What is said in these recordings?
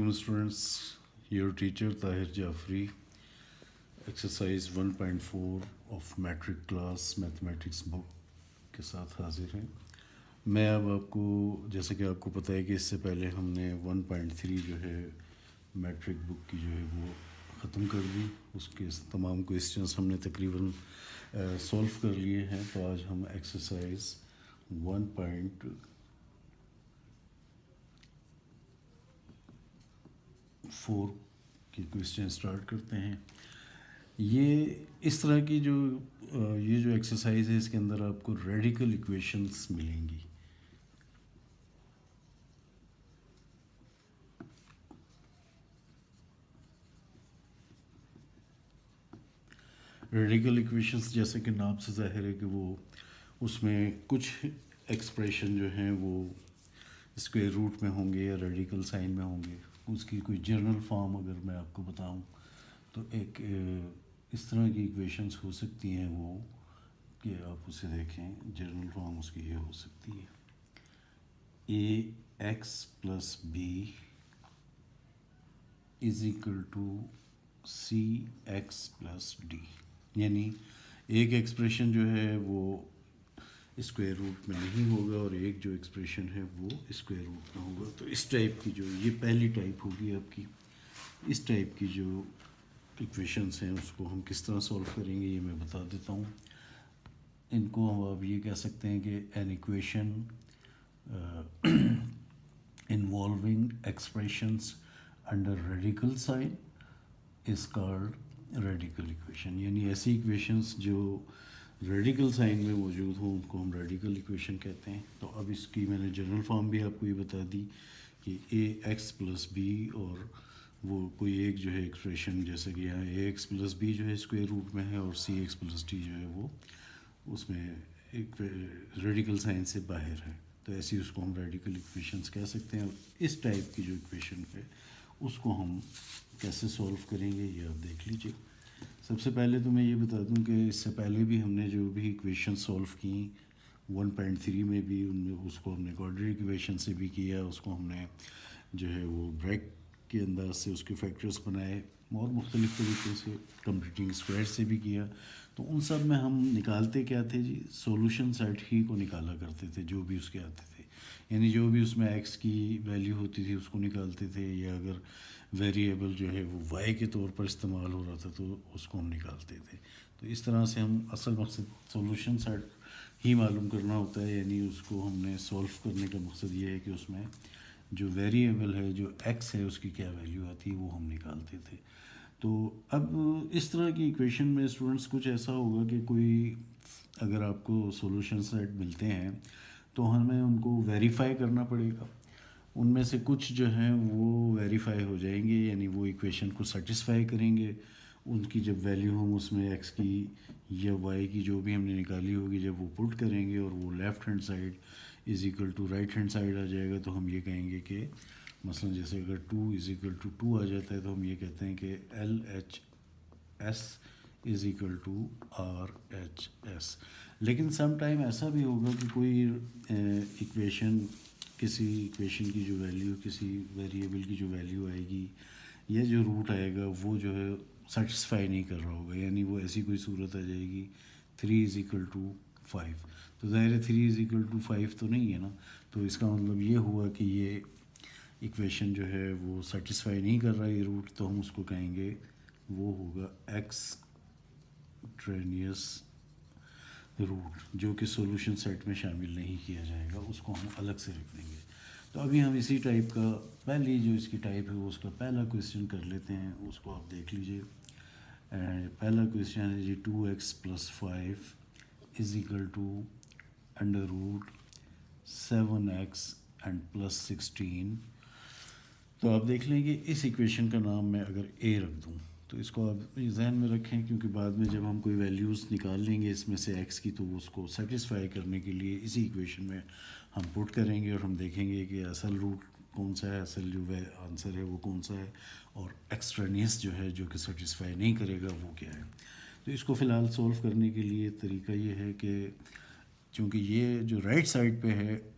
Assalamualaikum students, your teacher Tahir Jafri, exercise 1.4 of metric class mathematics book के साथ हाजिर हैं। मैं अब आपको, जैसे कि आपको पता है कि इससे पहले हमने 1.3 जो है मैट्रिक बुक की जो है वो ख़त्म कर दी। उसके तमाम क्वेश्चंस हमने तकरीबन सॉल्व कर लिए हैं। तो आज हम एक्सरसाइज 1.4 के क्वेश्चन स्टार्ट करते हैं। ये इस तरह की ये जो एक्सरसाइज है, इसके अंदर आपको रेडिकल इक्वेशंस मिलेंगी। रेडिकल इक्वेशंस जैसे कि नाम से ज़ाहिर है कि वो उसमें कुछ एक्सप्रेशन जो हैं वो स्क्वायर रूट में होंगे या रेडिकल साइन में होंगे। उसकी कोई जनरल फॉर्म अगर मैं आपको बताऊं तो एक इस तरह की इक्वेशंस हो सकती हैं वो कि आप उसे देखें। जनरल फॉर्म उसकी ये हो सकती है ax plus B is equal to C X plus D. यानी एक एक्सप्रेशन जो है वो स्क्वायर रूट में नहीं होगा और एक जो एक्सप्रेशन है वो स्क्वायर रूट में होगा। तो इस टाइप की जो ये पहली टाइप होगी आपकी, इस टाइप की जो इक्वेशंस हैं उसको हम किस तरह सॉल्व करेंगे ये मैं बता देता हूँ। इनको हम अब ये कह सकते हैं कि an equation involving expressions under radical sign is called radical equation. यानी ऐसी इक्वेशंस जो रेडिकल साइन में मौजूद हों उनको हम रेडिकल इक्वेशन कहते हैं। तो अब इसकी मैंने जनरल फॉर्म भी आपको ये बता दी कि ए एक्स प्लस बी और वो कोई एक जो है एक्सप्रेशन, जैसे कि यहाँ ए एक्स प्लस बी जो है स्क्वायर रूट में है और सी एक्स प्लस डी जो है वो उसमें एक रेडिकल साइन से बाहर है। तो ऐसी उसको हम रेडिकल इक्वेशंस कह सकते हैं। और इस टाइप की जो इक्वेशन है उसको हम कैसे सॉल्व करेंगे ये आप देख लीजिए। सबसे पहले तो मैं ये बता दूं कि इससे पहले भी हमने जो भी इक्वेशन सॉल्व की 1.3 में भी उनमें उसको हमने क्वाड्रेटिक इक्वेशन से भी किया, उसको हमने जो है वो ब्रैकेट के अंदाज से उसके फैक्टर्स बनाए और मुख्तलिफ़ तरीक़े से कंप्यूटिंग स्क्वायर से भी किया। तो उन सब में हम निकालते क्या थे जी, सोल्यूशन सेट ही को निकाला करते थे जो भी उसके आते थे। यानी जो भी उसमें एक्स की वैल्यू होती थी उसको निकालते थे, या अगर वेरिएबल जो है वो वाई के तौर पर इस्तेमाल हो रहा था तो उसको हम निकालते थे। तो इस तरह से हम असल मकसद सोल्यूशन सेट ही मालूम करना होता है। यानी उसको हमने सॉल्व करने का मकसद ये है कि उसमें जो वेरिएबल है, जो एक्स है, उसकी क्या वैल्यू आती है वो हम निकालते थे। तो अब इस तरह की इक्वेशन में स्टूडेंट्स कुछ ऐसा होगा कि कोई अगर आपको सॉल्यूशन सेट मिलते हैं तो हमें उनको वेरीफाई करना पड़ेगा। उनमें से कुछ जो हैं वो वेरीफाई हो जाएंगे, यानी वो इक्वेशन को सेटिस्फाई करेंगे। उनकी जब वैल्यू हम उसमें एक्स की या वाई की जो भी हमने निकाली होगी जब वो पुट करेंगे और वो left hand side is equal to right hand side आ जाएगा तो हम ये कहेंगे कि मसलन जैसे अगर 2 इज़ इक्वल टू 2 आ जाता है तो हम ये कहते हैं कि L H S is equal to R H S. लेकिन सम टाइम ऐसा भी होगा कि कोई इक्वेशन, किसी इक्वेशन की जो वैल्यू, किसी वेरिएबल की जो वैल्यू आएगी या जो रूट आएगा वो जो है सेटिस्फाई नहीं कर रहा होगा। यानी वो ऐसी कोई सूरत आ जाएगी 3 इज़ इक्वल टू 5, तो ज़ाहिर है 3 इज़ इक्वल टू 5 तो नहीं है ना। तो इसका मतलब ये हुआ कि ये इक्वेशन जो है वो सेटिस्फाई नहीं कर रहा ये रूट, तो हम उसको कहेंगे वो होगा एक्सट्रेनियस रूट, जो कि सॉल्यूशन सेट में शामिल नहीं किया जाएगा, उसको हम अलग से रख देंगे। तो अभी हम इसी टाइप का पहली जो इसकी टाइप है वो उसका पहला क्वेश्चन कर लेते हैं, उसको आप देख लीजिए। पहला क्वेश्चन है जी 2x plus 5 is equal to under root 7x and plus 16। तो आप देख लें कि इस इक्वेशन का नाम मैं अगर a रख दूं तो इसको आप जहन में रखें, क्योंकि बाद में जब हम कोई वैल्यूज़ निकाल लेंगे इसमें से x की तो उसको सेटिस्फाई करने के लिए इसी इक्वेशन में हम पुट करेंगे और हम देखेंगे कि असल रूट कौन सा है, असल जो आंसर है वो कौन सा है, और एक्सट्रेनियस जो है जो कि सेटिस्फाई नहीं करेगा वो क्या है। तो इसको फ़िलहाल सॉल्व करने के लिए तरीका ये है कि चूँकि ये जो राइट साइड पे है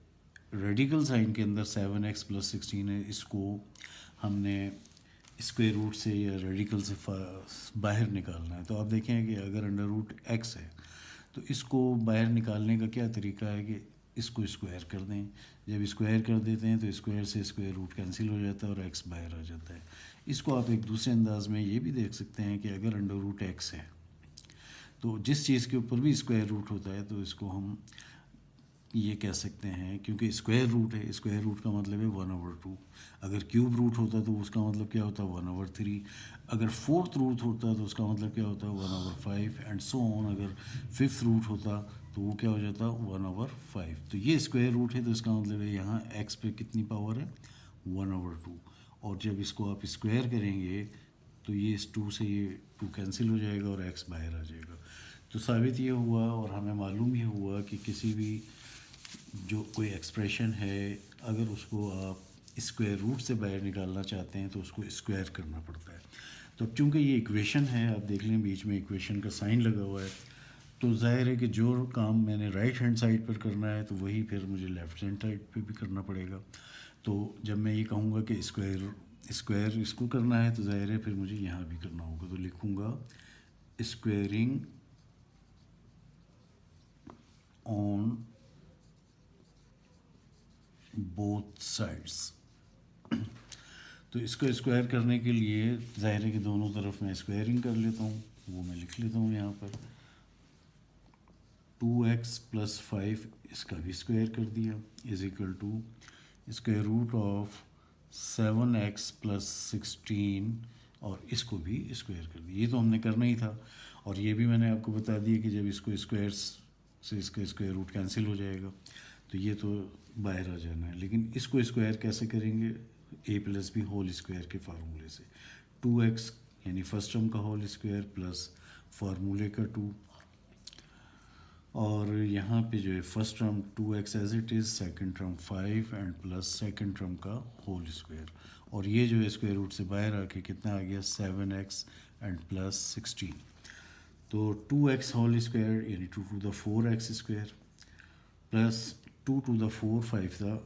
रेडिकल साइन के अंदर 7x प्लस 16 है, इसको हमने स्क्वायर रूट से या रेडिकल से बाहर निकालना है, तो आप देखें कि अगर अंडर रूट एक्स है तो इसको बाहर निकालने का क्या तरीका है कि इसको स्क्वायर कर दें। जब स्क्वायर कर देते हैं तो स्क्वायर से स्क्वायर रूट कैंसिल हो जाता है और एक्स बाहर आ जाता है। इसको आप एक दूसरे अंदाज में ये भी देख सकते हैं कि अगर अंडर रूट एक्स है तो जिस चीज़ के ऊपर भी स्क्वायर रूट होता है तो इसको हम ये कह सकते हैं, क्योंकि स्क्वायर रूट है, स्क्वायर रूट का मतलब है 1/2। अगर क्यूब रूट होता तो उसका मतलब क्या होता है 1/3। अगर फोर्थ रूट होता तो उसका मतलब क्या होता है 1/5 एंड सो ऑन। अगर फिफ्थ रूट होता तो वो क्या हो जाता 1/5। तो ये स्क्वायर रूट है तो इसका मतलब है यहाँ एक्स पे कितनी पावर है 1/2। और जब इसको आप स्क्वायर करेंगे तो ये इस 2 से ये 2 कैंसिल हो जाएगा और एक्स बाहर आ जाएगा। तो साबित ये हुआ और हमें मालूम ये हुआ कि किसी भी जो कोई एक्सप्रेशन है अगर उसको आप स्क्वायर रूट से बाहर निकालना चाहते हैं तो उसको स्क्वायर करना पड़ता है। तो अब चूँकि ये इक्वेशन है, आप देख लें बीच में इक्वेशन का साइन लगा हुआ है, तो जाहिर है कि जो काम मैंने राइट हैंड साइड पर करना है तो वही फिर मुझे लेफ़्ट हैंड साइड पे भी करना पड़ेगा। तो जब मैं ये कहूँगा कि स्क्वायर स्क्वायर इसको करना है तो जाहिर है फिर मुझे यहाँ भी करना होगा। तो लिखूँगा स्क्वायरिंग ऑन बोथ साइड्स। तो इसको स्क्वायर करने के लिए जाहिर है कि दोनों तरफ मैं स्क्वायरिंग कर लेता हूँ, वो मैं लिख लेता हूँ यहाँ पर 2x + 5 इसका भी स्क्वायर कर दिया is equal to square root of 7x + 16 और इसको भी स्क्वायर कर दिया। ये तो हमने करना ही था और ये भी मैंने आपको बता दिया कि जब इसको स्क्वायर से इसका स्क्वायर रूट कैंसिल हो जाएगा तो ये तो बाहर आ जाना है। लेकिन इसको स्क्वायर कैसे करेंगे a+b होल स्क्वायर के फार्मूले से 2x यानी फर्स्ट टर्म का होल स्क्वायर प्लस फार्मूले का 2 और यहाँ पे जो है first term 2x as it is, second term 5 and plus second term का होल स्क्वायर और ये जो है स्क्वायर रूट से बाहर आके कितना आ गया 7x एंड प्लस 16। तो 2x होल स्क्वायर यानी 2 to the 4x square plus 2 to the 4 5 था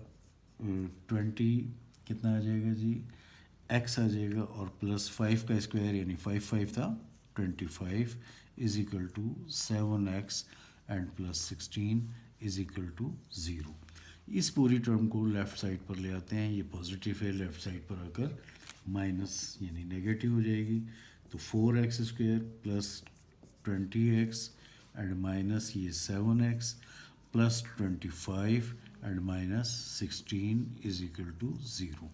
20 कितना आ जाएगा जी x आ जाएगा और प्लस 5 का स्क्वायर यानी 5 5 था 25 is equal to 7x and plus 16 is equal to 0। इस पूरी टर्म को लेफ़्ट साइड पर ले आते हैं, ये पॉजिटिव है, लेफ़्ट साइड पर आकर माइनस यानी नेगेटिव हो जाएगी। तो 4x square plus 20x and minus ये 7x plus 25 and minus 16 is equal to 0।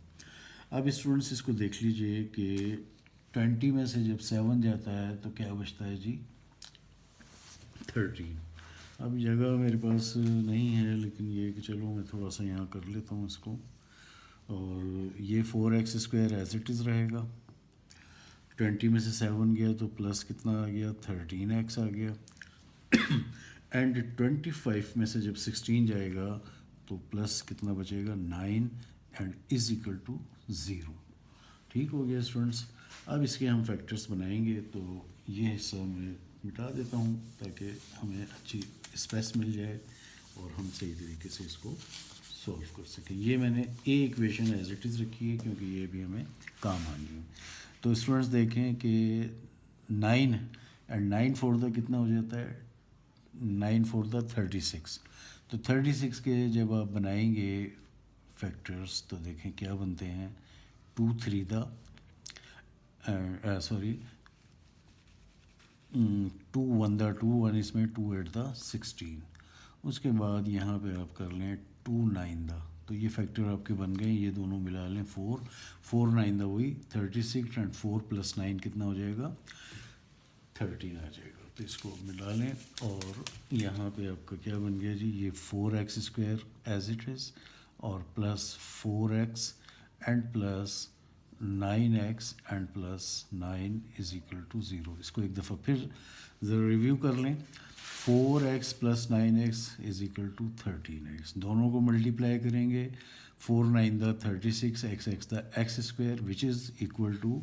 अब स्टूडेंट्स इसको देख लीजिए कि 20 में से जब 7 जाता है तो क्या बचता है जी 13। अब जगह मेरे पास नहीं है लेकिन ये कि चलो मैं थोड़ा सा यहाँ कर लेता हूँ इसको और ये 4x square as it is रहेगा। 20 में से 7 गया तो प्लस कितना आ गया 13x आ गया एंड 25 में से जब 16 जाएगा तो प्लस कितना बचेगा 9 एंड इज इक्वल टू 0। ठीक हो गया स्टूडेंट्स। अब इसके हम फैक्टर्स बनाएंगे तो ये हिस्सा मैं मिटा देता हूँ ताकि हमें अच्छी स्पेस मिल जाए और हम सही तरीके से इसको सॉल्व कर सकें। ये मैंने ए इक्वेशन एज इट इज़ रखी है क्योंकि ये भी हमें काम आनी है। तो स्टूडेंट्स देखें कि 9 एंड 9 4 द कितना हो जाता है 9 4 द 36। तो 36 के जब आप बनाएंगे फैक्टर्स तो देखें क्या बनते हैं 2 3 द सॉरी 2 1 द 2 1 इसमें 2 8 द 16। उसके बाद यहाँ पे आप कर लें 2 9 द, तो ये फैक्टर आपके बन गए, ये दोनों मिला लें 4 4 9 द वही 36 एंड 4 + 9 कितना हो जाएगा 13 आ जाएगा। तो इसको मिला लें और यहाँ पे आपका क्या बन गया जी ये 4x square as it is और plus 4x and plus 9x and plus 9 is equal to 0। इसको एक दफ़ा फिर ज़रा रिव्यू कर लें। 4x + 9x is equal to 13x, दोनों को मल्टीप्लाई करेंगे 4 9 the 36 x x the x square which is equal to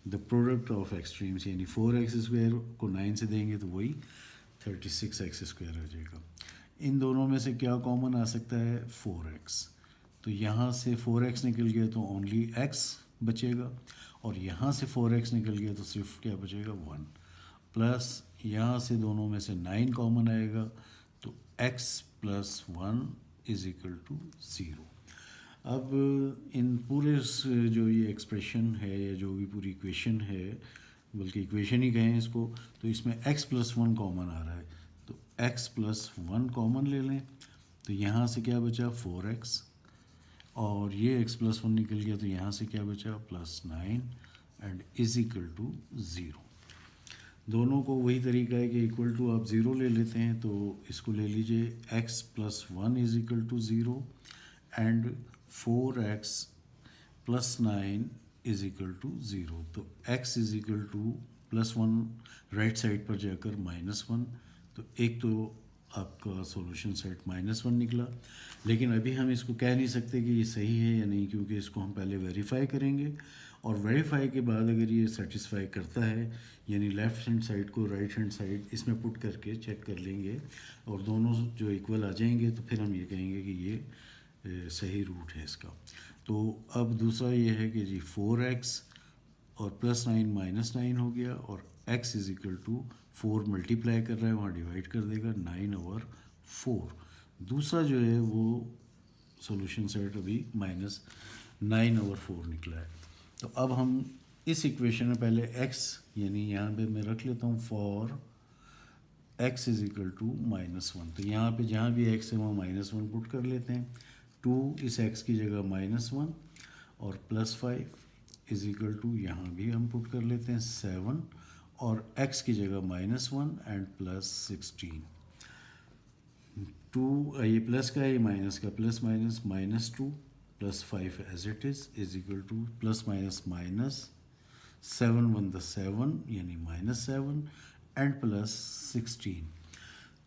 the product of extremes यानी 4x स्क्वायर को 9 से देंगे तो वही 36x स्क्वायर आ जाएगा। इन दोनों में से क्या कॉमन आ सकता है 4x, तो यहाँ से 4x निकल गया तो ओनली x बचेगा, और यहाँ से 4x निकल गया तो सिर्फ क्या बचेगा 1, प्लस यहाँ से दोनों में से 9 कॉमन आएगा तो x plus 1 is equal to 0। अब इन पूरे जो ये एक्सप्रेशन है या जो भी पूरी इक्वेशन है, बल्कि इक्वेशन ही कहें इसको, तो इसमें x प्लस 1 कॉमन आ रहा है, तो x प्लस 1 कॉमन ले लें तो यहाँ से क्या बचा 4x, और ये x प्लस 1 निकल गया तो यहाँ से क्या बचा plus 9 and is equal to 0। दोनों को वही तरीका है कि इक्वल टू आप 0 ले लेते हैं, तो इसको ले लीजिए x plus 1 is equal to 0 and 4x plus 9 is equal to 0। तो x is equal to plus 1 right side पर जाकर -1, तो एक तो आपका सॉल्यूशन सेट -1 निकला। लेकिन अभी हम इसको कह नहीं सकते कि ये सही है या नहीं, क्योंकि इसको हम पहले वेरीफाई करेंगे, और वेरीफाई के बाद अगर ये सेटिस्फाई करता है, यानी लेफ़्ट हैंड साइड को राइट हैंड साइड इसमें पुट करके चेक कर लेंगे और दोनों जो इक्वल आ जाएंगे तो फिर हम ये कहेंगे कि ये सही रूट है इसका। तो अब दूसरा ये है कि जी 4x और प्लस 9 माइनस 9 हो गया, और x is equal to 4 multiply कर रहा है, वहाँ डिवाइड कर देगा 9/4। दूसरा जो है वो सॉल्यूशन सेट अभी -9/4 निकला है। तो अब हम इस इक्वेशन में पहले x, यानी यहाँ पे मैं रख लेता हूँ for x is equal to -1, तो यहाँ पे जहाँ भी x है वहाँ -1 पुट कर लेते हैं। 2 इस x की जगह -1 और +5 इज इक्वल टू यहाँ भी हम पुट कर लेते हैं 7 और x की जगह -1 एंड +16। 2 ये प्लस का है, ये माइनस का, plus minus -2 +5 as it is equal to plus minus minus 7 1 the 7 यानी -7 एंड +16।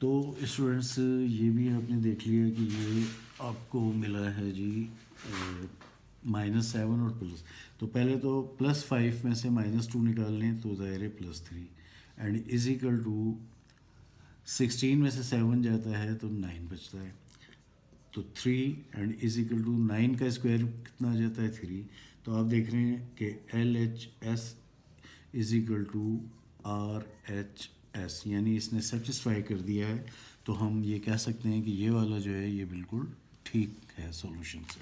तो स्टूडेंट्स ये भी आपने देख लिया कि ये आपको मिला है जी -7 और प्लस, तो पहले तो +5 में से -2 निकाल लें तो ज़ाहिर है +3 एंड इज इक्वल टू 16 में से 7 जाता है तो 9 बचता है, तो 3 एंड इज इक्वल टू 9 का स्क्वायर कितना आ जाता है 3। तो आप देख रहे हैं कि LHS is equal to RHS, यानी इसने सेटिस्फाई कर दिया है। तो हम ये कह सकते हैं कि ये वाला जो है ये बिल्कुल ठीक है सॉल्यूशन से।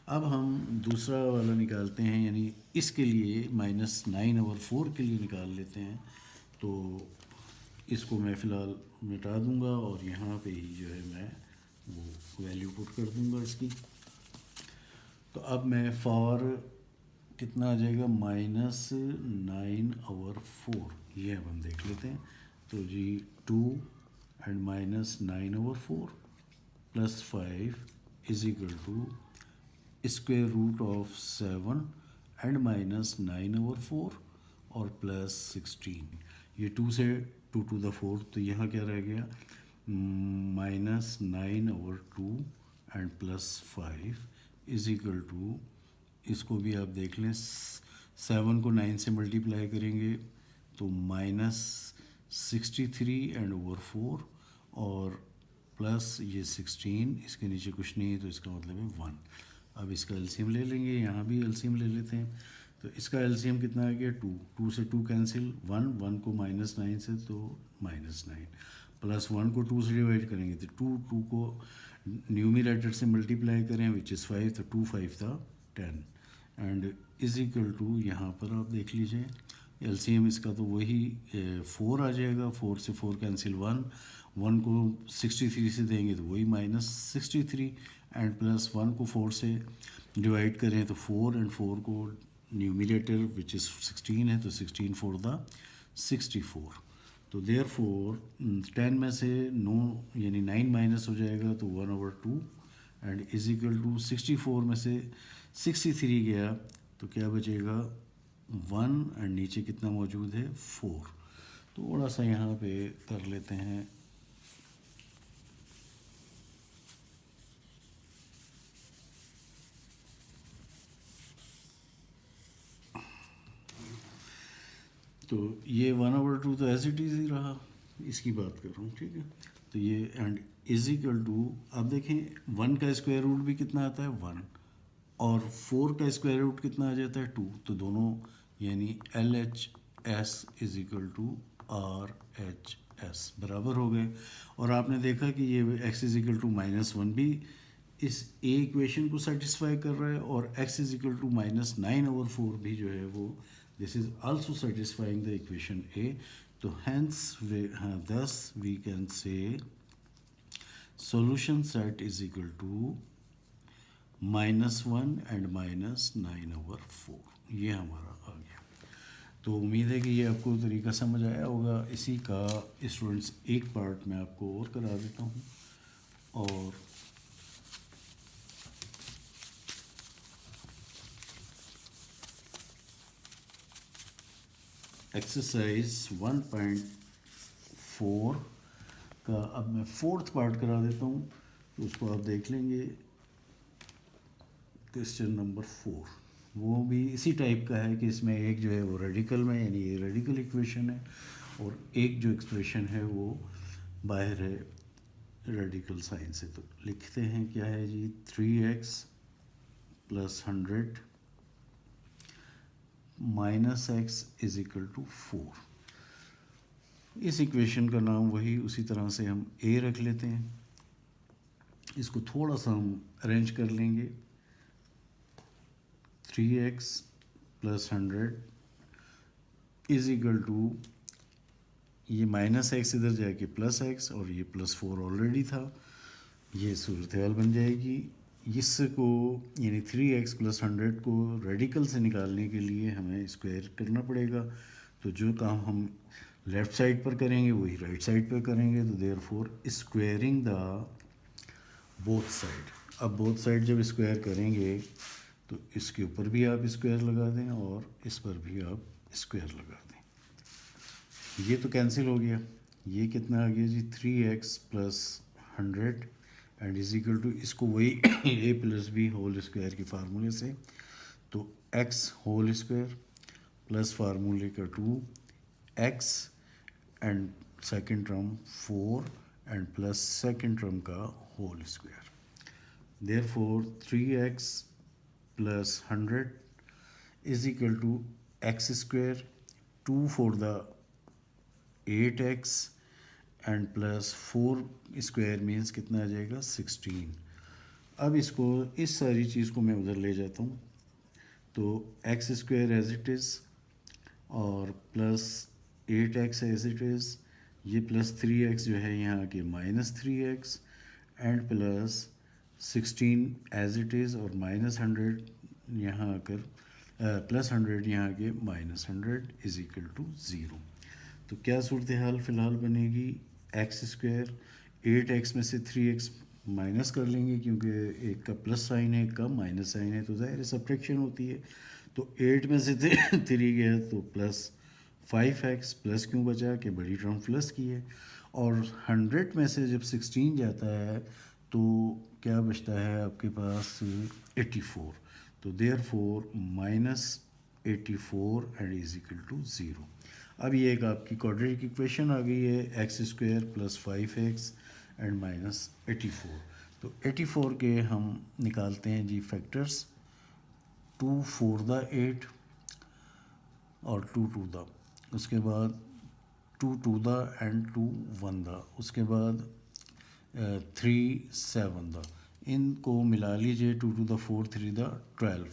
अब हम दूसरा वाला निकालते हैं, यानी इसके लिए -9/4 के लिए निकाल लेते हैं। तो इसको मैं फ़िलहाल मिटा दूंगा और यहाँ पे ही जो है मैं वो वैल्यू पुट कर दूंगा इसकी। तो अब मैं फॉर कितना आ जाएगा -9/4, ये अब हम देख लेते हैं। तो जी 2 and -9/4 +5 is equal to square root of 7 and -9/4 और +16। ये 2 से 2 to the 4, तो यहाँ क्या रह गया -9/2 एंड +5 इज इक्वल टू, इसको भी आप देख लें 7 को 9 से मल्टीप्लाई करेंगे तो -63 एंड ओवर 4 और प्लस ये 16, इसके नीचे कुछ नहीं है तो इसका मतलब है 1। अब इसका एलसीएम ले लेंगे, यहाँ भी एलसीएम ले लेते हैं। तो इसका एलसीएम कितना आ गया 2, 2 से 2 कैंसिल, 1 को -9 से तो -9 प्लस 1 को 2 से डिवाइड करेंगे तो 2 को न्यूमरेटर से मल्टीप्लाई करें विच इज़ 5, तो 2 5 था 10 एंड इज इक्वल टू, यहाँ पर आप देख लीजिए एलसीएम इसका तो वही 4 आ जाएगा। 4 से 4 कैंसिल 1 को 63 से देंगे तो वही -63 एंड प्लस 1 को 4 से डिवाइड करें तो 4 एंड 4 को न्यूमरेटर विच इज़ 16 है तो 16 4 द 64। तो देयरफॉर 10 में से 9 यानी 9 माइनस हो जाएगा तो 1/2 एंड इज इक्वल टू 64 में से 63 गया तो क्या बचेगा 1 एंड नीचे कितना मौजूद है 4। थोड़ा सा यहाँ पे कर लेते हैं। तो ये 1/2 तो एज इट इज़ ही रहा, इसकी बात कर रहा हूँ, ठीक है। तो ये एंड इज इक्वल टू, अब देखें 1 का स्क्वायर रूट भी कितना आता है 1 और 4 का स्क्वायर रूट कितना आ जाता है 2, तो दोनों यानी LHS is equal to RHS बराबर हो गए। और आपने देखा कि ये x इज इक्वल टू -1 भी इस ए इक्वेशन को सेटिस्फाई कर रहा है और x इज इक्वल टू -9/4 भी जो है वो this is also satisfying the equation A. तो hence thus we can say solution set is equal to -1 and -9/4, ये हमारा आ गया। तो उम्मीद है कि ये आपको तरीका समझ आया होगा। इसी का स्टूडेंट्स एक पार्ट मैं आपको और करा देता हूँ। और एक्सरसाइज 1.4 का अब मैं फोर्थ पार्ट करा देता हूँ, तो उसको आप देख लेंगे। क्वेश्चन नंबर 4 वो भी इसी टाइप का है कि इसमें एक जो है वो रेडिकल में यानी ये रेडिकल इक्वेशन है और एक जो एक्सप्रेशन है वो बाहर है रेडिकल साइन से। तो लिखते हैं क्या है जी, 3x + 100 -x is equal to 4। इस इक्वेशन का नाम वही उसी तरह से हम a रख लेते हैं। इसको थोड़ा सा हम अरेंज कर लेंगे। 3x + 100 इज इक्वल टू ये -x इधर जाके +x और ये +4 ऑलरेडी था, ये सूरत हाल बन जाएगी। इसको यानी 3x + 100 को रेडिकल से निकालने के लिए हमें स्क्वायर करना पड़ेगा। तो जो काम हम लेफ़्ट साइड पर करेंगे वही राइट साइड पर करेंगे। तो therefore squaring the both side. अब बोथ साइड जब स्क्वायर करेंगे तो इसके ऊपर भी आप स्क्वायर लगा दें और इस पर भी आप स्क्वायर लगा दें। ये तो कैंसिल हो गया। ये कितना आ गया जी, 3x + 100 and is equal to इसको वही a + b होल स्क्वायर के फार्मूले से, तो x होल स्क्वायर प्लस फार्मूले का 2x and second term 4 and plus second term का whole square. Therefore 3x + 100 is equal to x square, 2 for the 8x and +4 square means कितना आ जाएगा 16। अब इसको इस सारी चीज़ को मैं उधर ले जाता हूँ, तो x square as it is और +8x एज इट इज़, ये +3x जो है यहाँ आके -3x and +16 as it is और -100 यहाँ आकर +100 यहाँ आके -100 इज इक्वल टू 0। तो क्या सूरत हाल फ़िलहाल बनेगी, x स्क्वायर 8x में से 3x माइनस कर लेंगे क्योंकि एक का प्लस साइन है एक का माइनस साइन है, तो ज़ाहिर सब्ट्रैक्शन होती है। तो 8 में से 3 गया तो +5x, प्लस क्यों बचा कि बड़ी टर्म प्लस की है। और 100 में से जब 16 जाता है तो क्या बचता है आपके पास 84। तो therefore -84 and is equal to 0। अब ये एक आपकी क्वाड्रेटिक इक्वेशन आ गई है, x स्क्वायर + 5x एंड -84। तो 84 के हम निकालते हैं जी फैक्टर्स, 2 4 द 8 और 2 2 द, उसके बाद 2 2 द एंड 2 1 द, उसके बाद 3 7 द, इनको मिला लीजिए 2 2 द 4 3 द 12,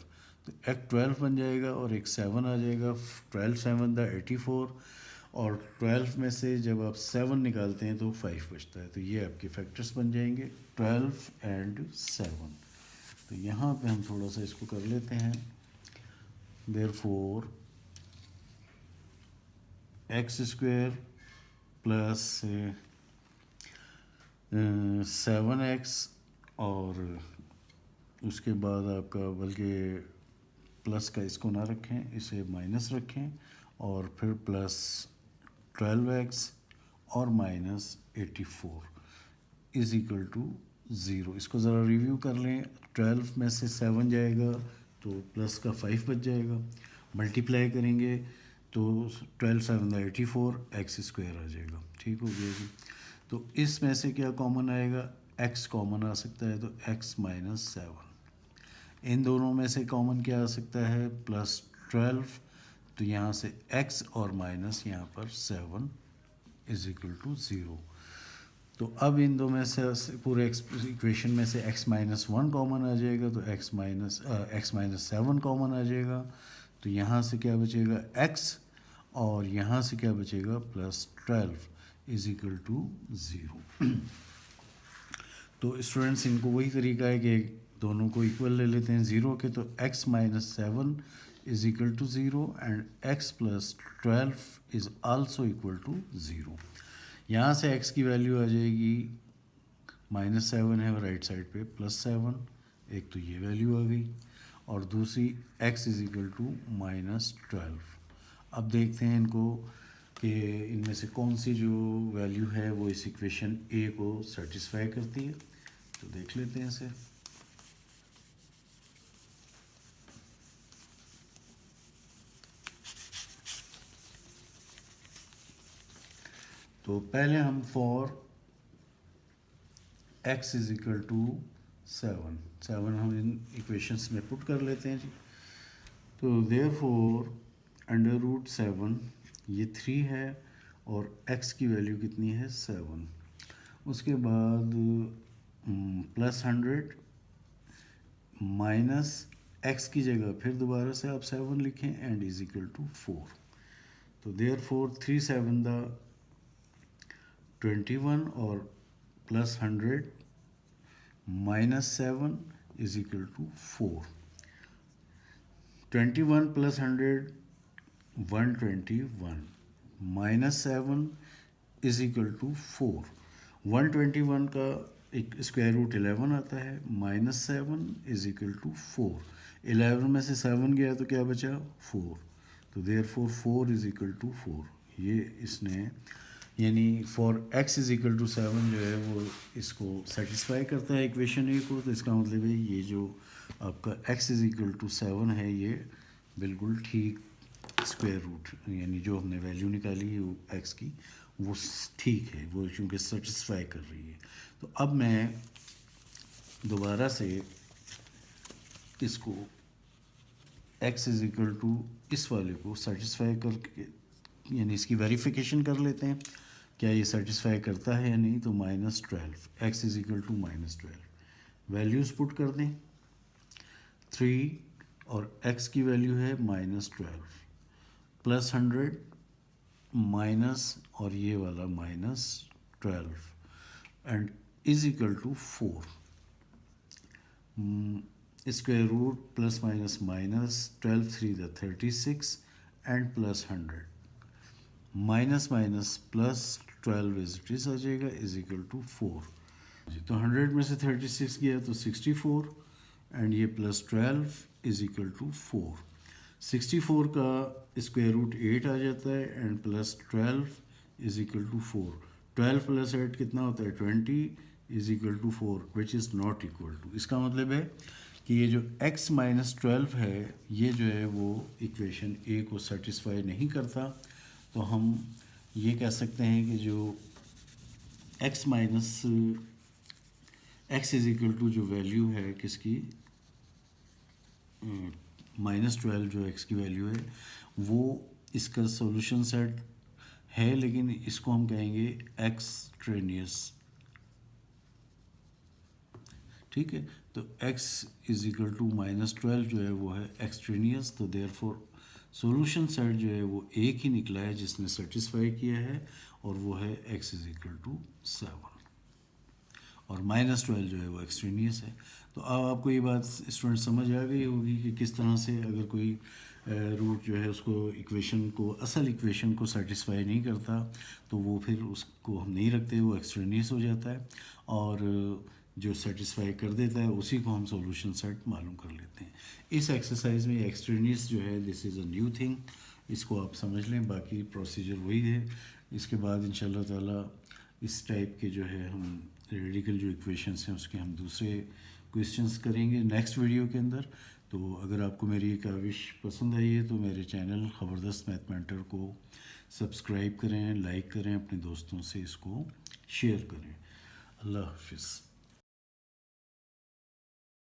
तो एक 12 बन जाएगा और एक 7 आ जाएगा। 12 7 द 84 और 12 में से जब आप 7 निकालते हैं तो 5 बचता है। तो ये आपके फैक्टर्स बन जाएंगे 12 एंड 7। तो यहाँ पे हम थोड़ा सा इसको कर लेते हैं। Therefore x square plus 7x और उसके बाद आपका, बल्कि प्लस का इसको ना रखें, इसे माइनस रखें और फिर +12x और -84 इज़ इक्वल टू 0। इसको ज़रा रिव्यू कर लें। 12 में से 7 जाएगा तो प्लस का 5 बच जाएगा, मल्टीप्लाई करेंगे तो 12 7 84 x स्क्वायर आ जाएगा। ठीक हो गया जी। तो इसमें से क्या कॉमन आएगा, x कॉमन आ सकता है, तो x -7 इन दोनों में से कॉमन क्या आ सकता है, +12, तो यहाँ से x और माइनस यहाँ पर 7 = 0। तो अब इन दो में से पूरे इक्वेशन में से x-1 कॉमन आ जाएगा, तो x-7 कॉमन आ जाएगा, तो यहाँ से क्या बचेगा x, और यहाँ से क्या बचेगा +12 = 0। तो स्टूडेंट्स इनको वही तरीका है कि दोनों को इक्वल ले लेते हैं ज़ीरो के, तो x-7 = 0 and x+12 is also equal to 0। यहाँ से x की वैल्यू आ जाएगी -7 है और राइट साइड पे +7, एक तो ये वैल्यू आ गई, और दूसरी x = -12। अब देखते हैं इनको कि इनमें से कौन सी जो वैल्यू है वो इस इक्वेशन ए को सेटिस्फाई करती है, तो देख लेते हैं इसे। तो पहले हम फॉर x = 7 हम इन इक्वेशंस में पुट कर लेते हैं जी। तो देयरफॉर √7 ये 3 है और x की वैल्यू कितनी है 7। उसके बाद +100 माइनस x की जगह फिर दोबारा से आप 7 लिखें एंड = 4। तो देयरफॉर 3 7 21 और +100 -7 = 4। 21 + 100 121 -7 = 4। 121 का एक स्क्वायर रूट 11 आता है, -7 = 4। 11 में से 7 गया तो क्या बचा 4, तो देयरफॉर 4 = 4। ये इसने यानी फॉर x = 7 जो है वो इसको सेटिस्फाई करता है इक्वेशन ए को। तो इसका मतलब है ये जो आपका x = 7 है ये बिल्कुल ठीक स्क्वायर रूट यानी जो हमने वैल्यू निकाली है वो x की वो ठीक है, वो चूँकि सेटिस्फाई कर रही है। तो अब मैं दोबारा से इसको x = इस वाले को सेटिस्फाई करके यानी इसकी वेरिफिकेशन कर लेते हैं क्या ये सेटिस्फाई करता है या नहीं। तो -12 x = -12 वैल्यूज़ पुट कर दें, 3 और x की वैल्यू है -12 +100 माइनस और ये वाला -12 and = 4। Square root plus minus minus 12 3 36 and +100 minus minus +12 it is आ जाएगा = 4। तो 100 में से 36 गया तो 64 एंड ये +12 = 4। 64 का स्क्वायर रूट 8 आ जाता है एंड +12 = 4। 12 + 8 कितना होता है 20 = 4 which is not equal to. इसका मतलब है कि ये जो x - 12 है ये जो है वो इक्वेशन ए को सेटिस्फाई नहीं करता। तो हम ये कह सकते हैं कि जो x = जो वैल्यू है किसकी -12 जो x की वैल्यू है वो इसका सॉल्यूशन सेट है, लेकिन इसको हम कहेंगे एक्सट्रेनियस। ठीक है, तो x = -12 जो है वो है एक्सट्रेनियस। तो देयरफॉर सॉल्यूशन सेट जो है वो एक ही निकला है जिसने सेटिस्फाई किया है और वो है x = 7 और -12 जो है वो एक्सट्रेनियस है। तो अब आपको ये बात स्टूडेंट समझ आ गई होगी कि किस तरह से अगर कोई रूट जो है उसको इक्वेशन को असल इक्वेशन को सेटिस्फाई नहीं करता तो वो फिर उसको हम नहीं रखते, वो एक्सट्रेनियस हो जाता है, और जो सेटिस्फाई कर देता है उसी को हम सॉल्यूशन सेट मालूम कर लेते हैं। इस एक्सरसाइज में एक्सट्रेनियस जो है this is a new thing, इसको आप समझ लें, बाकी प्रोसीजर वही है। इसके बाद इंशाल्लाह ताला इस टाइप के जो है हम रेडिकल जो इक्वेशंस हैं उसके हम दूसरे क्वेश्चंस करेंगे नेक्स्ट वीडियो के अंदर। तो अगर आपको मेरी ये काविश पसंद आई है तो मेरे चैनल ख़बरदस्त मैथ मेंटर को सब्सक्राइब करें, लाइक करें, अपने दोस्तों से इसको शेयर करें। अल्लाह हाफिज़।